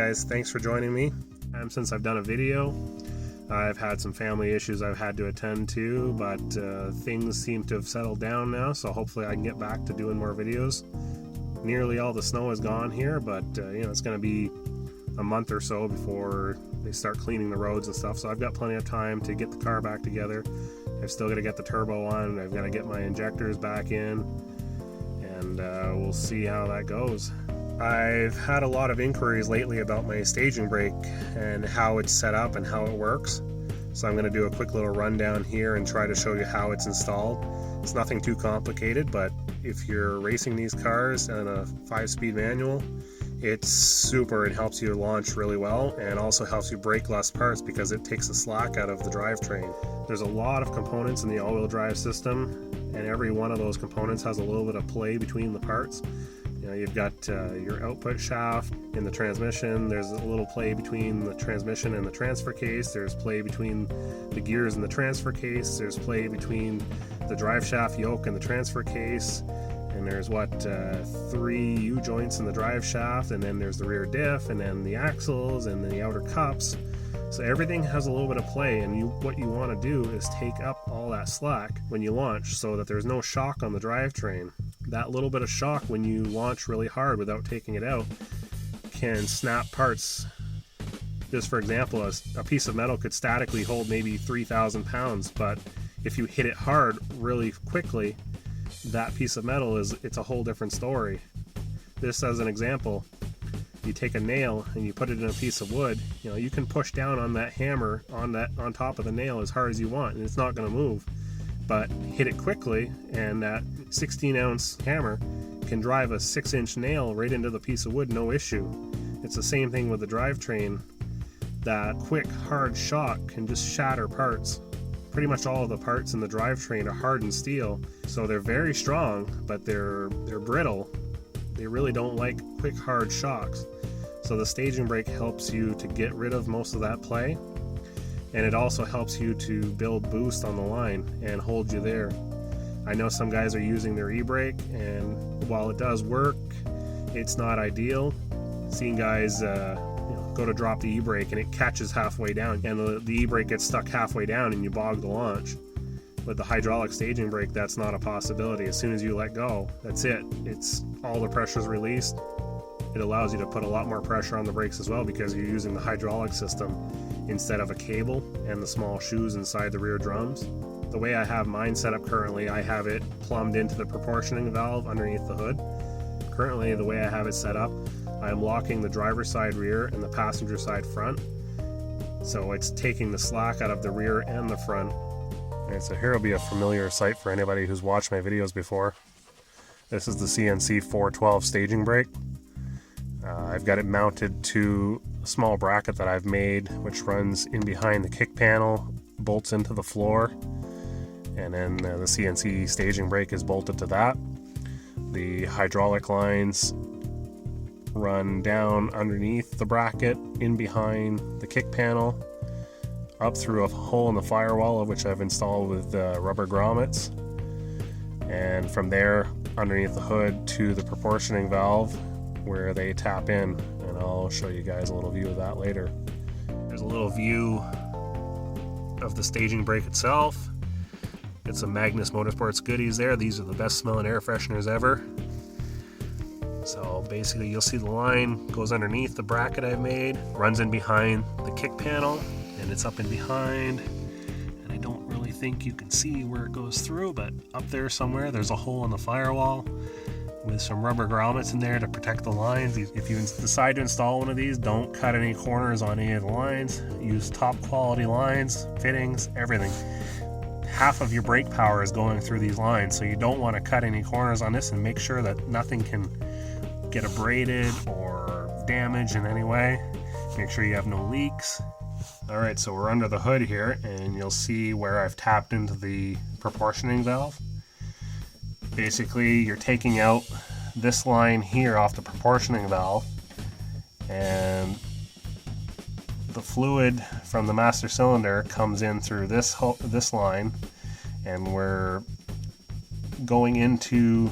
guys, thanks for joining me. Since I've done a video, I've had some family issues I've had to attend to, but things seem to have settled down now, so hopefully I can get back to doing more videos. Nearly all the snow is gone here, but it's going to be a month or so before they start cleaning the roads and stuff, so I've got plenty of time to get the car back together. I've still got to get the turbo on, I've got to get my injectors back in, and we'll see how that goes. I've had a lot of inquiries lately about my staging brake and how it's set up and how it works. So I'm going to do a quick little rundown here and try to show you how it's installed. It's nothing too complicated, but if you're racing these cars in a 5-speed manual, it's super. It helps you launch really well and also helps you break less parts because it takes the slack out of the drivetrain. There's a lot of components in the all-wheel drive system, and every one of those components has a little bit of play between the parts. You've got your output shaft in the transmission. There's a little play between the transmission and the transfer case. There's play between the gears and the transfer case. There's play between the drive shaft yoke and the transfer case. And there's 3 U-joints in the drive shaft, and then there's the rear diff, and then the axles, and then the outer cups. So everything has a little bit of play, and what you want to do is take up all that slack when you launch so that there's no shock on the drivetrain. That little bit of shock when you launch really hard without taking it out can snap parts. Just for example, a piece of metal could statically hold maybe 3,000 pounds, but if you hit it hard really quickly, that piece of metal it's a whole different story. This as an example, you take a nail and you put it in a piece of wood, you can push down on that hammer on top of the nail as hard as you want and it's not going to move. But hit it quickly and that 16-ounce hammer can drive a 6-inch nail right into the piece of wood, no issue. It's the same thing with the drivetrain. That quick hard shock can just shatter parts. Pretty much all of the parts in the drivetrain are hardened steel, so they're very strong, but they're brittle. They really don't like quick hard shocks. So the staging brake helps you to get rid of most of that play, and it also helps you to build boost on the line and hold you there. I know some guys are using their e-brake, and while it does work, it's not ideal. Seen guys go to drop the e-brake and it catches halfway down, and the e-brake gets stuck halfway down and you bog the launch. With the hydraulic staging brake, that's not a possibility. As soon as you let go, that's it. It's all the pressure's released. It allows you to put a lot more pressure on the brakes as well because you're using the hydraulic system instead of a cable and the small shoes inside the rear drums. The way I have mine set up currently, I have it plumbed into the proportioning valve underneath the hood. Currently, the way I have it set up, I'm locking the driver's side rear and the passenger side front. So it's taking the slack out of the rear and the front. And so here will be a familiar sight for anybody who's watched my videos before. This is the CNC 412 staging brake. I've got it mounted to a small bracket that I've made, which runs in behind the kick panel, bolts into the floor, and then the CNC staging brake is bolted to that. The hydraulic lines run down underneath the bracket, in behind the kick panel, up through a hole in the firewall, of which I've installed with rubber grommets, and from there underneath the hood to the proportioning valve where they tap in, and I'll show you guys a little view of that later. There's a little view of the staging brake itself. It's some Magnus Motorsports goodies there. These are the best smelling air fresheners ever. So basically you'll see the line goes underneath the bracket I've made, runs in behind the kick panel, and it's up in behind, and I don't really think you can see where it goes through, but up there somewhere there's a hole in the firewall with some rubber grommets in there to protect the lines. If you decide to install one of these, don't cut any corners on any of the lines. Use top quality lines, fittings, everything. Half of your brake power is going through these lines, so you don't want to cut any corners on this, and make sure that nothing can get abraded or damaged in any way. Make sure you have no leaks. Alright, so we're under the hood here, and you'll see where I've tapped into the proportioning valve. Basically, you're taking out this line here off the proportioning valve, and the fluid from the master cylinder comes in through this line, and we're going into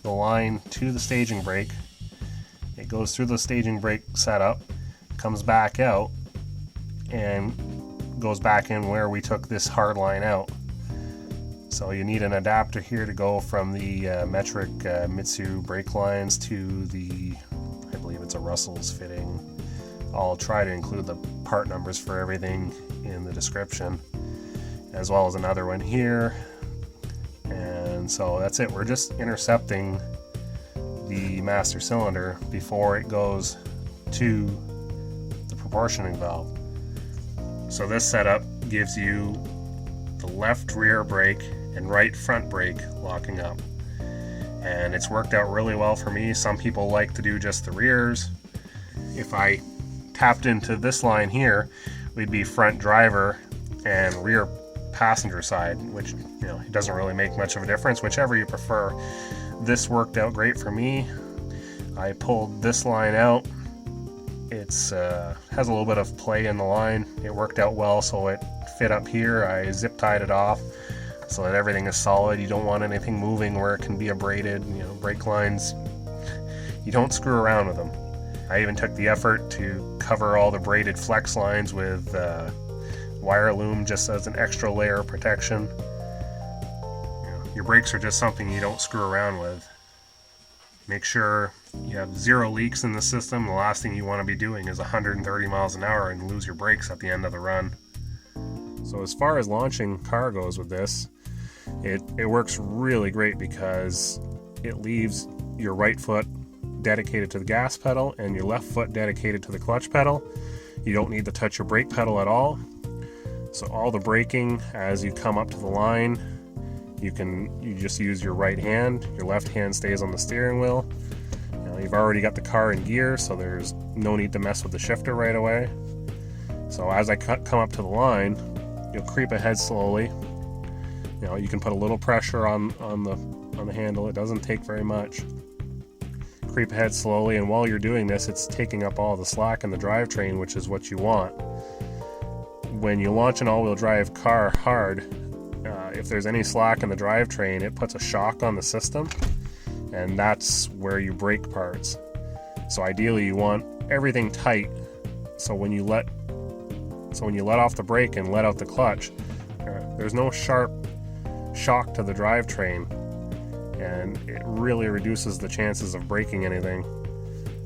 the line to the staging brake. It goes through the staging brake setup, comes back out and goes back in where we took this hard line out. So you need an adapter here to go from the metric Mitsu brake lines to the, I believe it's a Russell's fitting. I'll try to include the part numbers for everything in the description, as well as another one here. And so that's it. We're just intercepting the master cylinder before it goes to the proportioning valve. So this setup gives you the left rear brake and right front brake locking up, and it's worked out really well for me. Some people like to do just the rears. If I tapped into this line here, we'd be front driver and rear passenger side, which, you know, it doesn't really make much of a difference, whichever you prefer. This worked out great for me. I pulled this line out. It's has a little bit of play in the line. It worked out well, so it fit up here. I zip tied it off so that everything is solid. You don't want anything moving where it can be abraded. You know, brake lines, you don't screw around with them. I even took the effort to cover all the braided flex lines with wire loom, just as an extra layer of protection. You know, your brakes are just something you don't screw around with. Make sure you have 0 leaks in the system. The last thing you want to be doing is 130 miles an hour and lose your brakes at the end of the run. So as far as launching car goes with this, it works really great because it leaves your right foot dedicated to the gas pedal and your left foot dedicated to the clutch pedal. You don't need to touch your brake pedal at all. So all the braking as you come up to the line, you just use your right hand. Your left hand stays on the steering wheel. You know, you've already got the car in gear, so there's no need to mess with the shifter right away. So as I come up to the line, you'll creep ahead slowly. You know, you can put a little pressure on the handle. It doesn't take very much. Creep ahead slowly, and while you're doing this, it's taking up all the slack in the drivetrain, which is what you want. When you launch an all-wheel drive car hard, if there's any slack in the drivetrain, it puts a shock on the system, and that's where you break parts. So ideally, you want everything tight. So when you let off the brake and let out the clutch, there's no sharp shock to the drivetrain, and it really reduces the chances of breaking anything.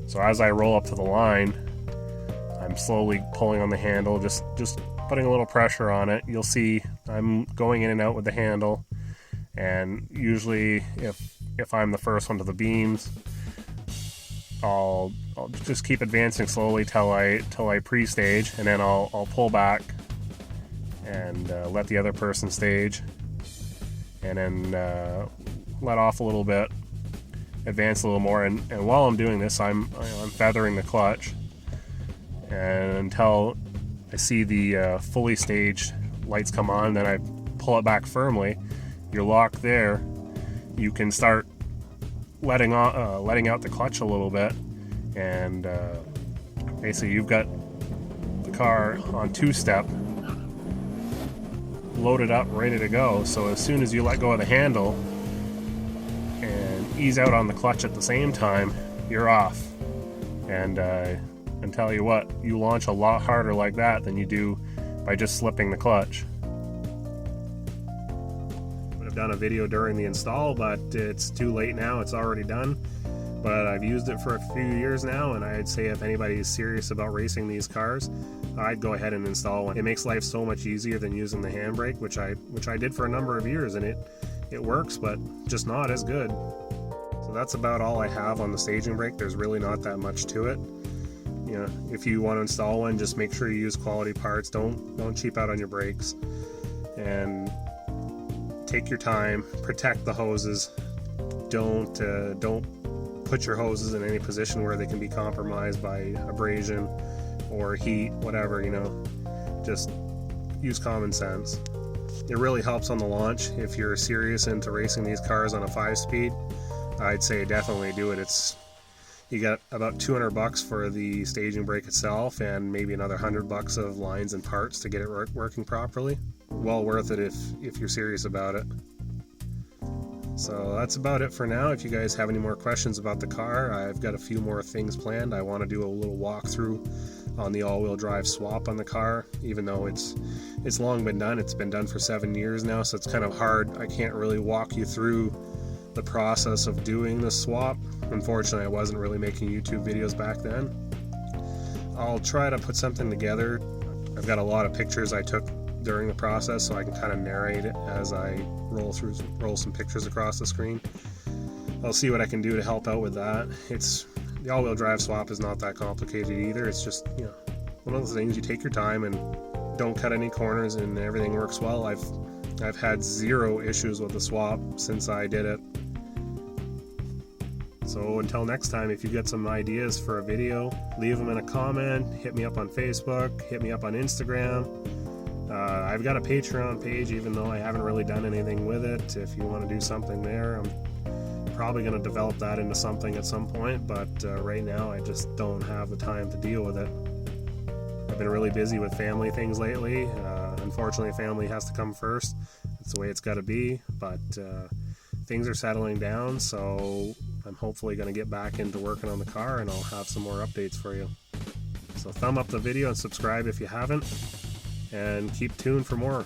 So as I roll up to the line, I'm slowly pulling on the handle, just putting a little pressure on it. You'll see I'm going in and out with the handle, and usually if I'm the first one to the beams, I'll just keep advancing slowly till I pre-stage, and then I'll pull back and let the other person stage, and then let off a little bit, advance a little more, and while I'm doing this, I'm feathering the clutch, and until I see the fully staged lights come on, then I pull it back firmly. You're locked there. You can start letting out the clutch a little bit, and basically you've got the car on 2-step, loaded up, ready to go. So as soon as you let go of the handle and ease out on the clutch at the same time, you're off. And tell you what, you launch a lot harder like that than you do by just slipping the clutch. Would have done a video during the install, but it's too late now. It's already done. But I've used it for a few years now, and I'd say if anybody is serious about racing these cars, I'd go ahead and install one. It makes life so much easier than using the handbrake, which I did for a number of years, and it works, but just not as good. So that's about all I have on the staging brake. There's really not that much to it. You know, if you want to install one, just make sure you use quality parts. Don't cheap out on your brakes, and take your time. Protect the hoses. Don't put your hoses in any position where they can be compromised by abrasion or heat, whatever. You know, just use common sense. It really helps on the launch. If you're serious into racing these cars on a 5-speed, I'd say definitely do it. You got about $200 for the staging brake itself, and maybe another $100 of lines and parts to get it working properly. Well worth it if you're serious about it. So that's about it for now. If you guys have any more questions about the car, I've got a few more things planned. I want to do a little walkthrough on the all-wheel drive swap on the car, even though it's long been done. It's been done for 7 years now, so it's kind of hard. I can't really walk you through the process of doing the swap. Unfortunately, I wasn't really making YouTube videos back then. I'll try to put something together. I've got a lot of pictures I took during the process, so I can kind of narrate it as I roll some pictures across the screen. I'll see what I can do to help out with that. The all-wheel drive swap is not that complicated either. It's just, you know, one of those things. You take your time and don't cut any corners, and everything works well. I've had 0 issues with the swap since I did it. So until next time, if you get some ideas for a video, leave them in a comment, hit me up on Facebook, hit me up on Instagram. I've got a Patreon page, even though I haven't really done anything with it. If you want to do something there, I'm probably going to develop that into something at some point, but right now I just don't have the time to deal with it. I've been really busy with family things lately. Unfortunately, family has to come first. That's the way it's got to be, but things are settling down, so I'm hopefully going to get back into working on the car, and I'll have some more updates for you. So thumb up the video and subscribe if you haven't, and keep tuned for more.